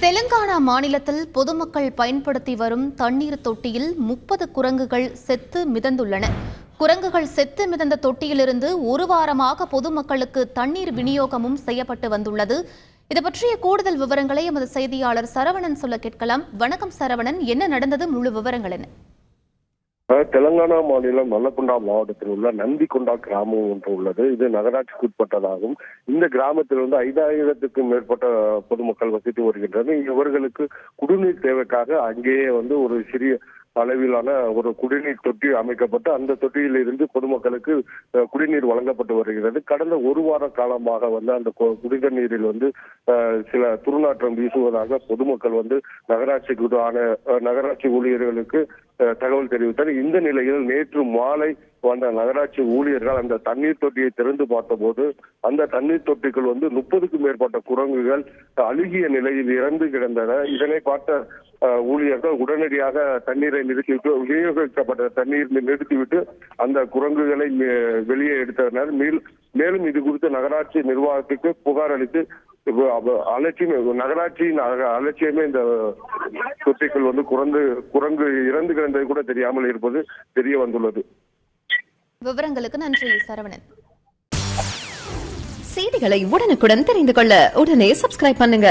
தெலுங்கானா மாநிலத்தில் பொதுமக்கள் பயன்படுத்தி வரும் தண்ணீர் தொட்டியில் 30 குரங்குகள் செத்து மிதந்துள்ளன. குரங்குகள் செத்து மிதந்த தொட்டியிலிருந்து ஒரு வாரமாக பொதுமக்களுக்கு தண்ணீர் விநியோகமும் செய்யப்பட்டு வந்துள்ளது. இது பற்றிய கூடுதல் விவரங்களை எமது செய்தியாளர் சரவணன் சொல்ல கேட்கலாம். வணக்கம் சரவணன், என்ன நடந்தது? முழு விவரங்கள் என்ன? தெலங்கானா மாநிலம் நல்லகுண்டா மாவட்டத்தில் உள்ள நந்திகுண்டா கிராமம் ஒன்று உள்ளது. இது நகராட்சிக்கு உட்பட்டதாகும். இந்த கிராமத்தில் 5000க்கும் மேற்பட்ட பொதுமக்கள் வசித்து வருகின்றனர். இவர்களுக்கு குடிநீர் தேவைக்காக அங்கேயே ஒரு சிறிய அளவிலான ஒரு குடிநீர் தொட்டி அமைக்கப்பட்டு அந்த தொட்டியில் இருந்து பொதுமக்களுக்கு குடிநீர் வழங்கப்பட்டு வருகிறது. கடந்த ஒரு வார காலமாக அந்த குடிநீர் நீரில் சில துர்நாற்றம் வீசுவதாக பொதுமக்கள் நகராட்சி ஊழியர்களுக்கு தகவல் தெரிவித்தார். இந்த நிலையில் நேற்று மாலை வந்த நகராட்சி ஊழியர்கள் அந்த தண்ணீர் தொட்டியை திறந்து பார்த்தபோது அந்த தண்ணீர் தொட்டிக்குள் 30க்கும் மேற்பட்ட குரங்குகள் அழுகிய நிலையில் இறந்து கிடந்தன. இதனை பார்த்த ஊழியர்கள் உடனடியாக தண்ணீரை நிறுத்திவிட்டு விநியோகிக்கப்பட்ட தண்ணீர் நிறுத்திவிட்டு அந்த குரங்குகளை வெளியே எடுத்தனர். மேலும் இது குறித்து நகராட்சி நிர்வாகத்துக்கு புகார் அளித்து நகராட்சியின் அலட்சியமே இந்த தொட்டிக்குள் குரங்கு இறந்து கிடந்தது கூட தெரியாமல் இருப்பது தெரிய வந்துள்ளது. விவரங்களுக்கு நன்றி சரவணன். செய்திகளை உடனுக்குடன் தெரிந்து கொள்ள உடனே சப்ஸ்கிரைப் பண்ணுங்க.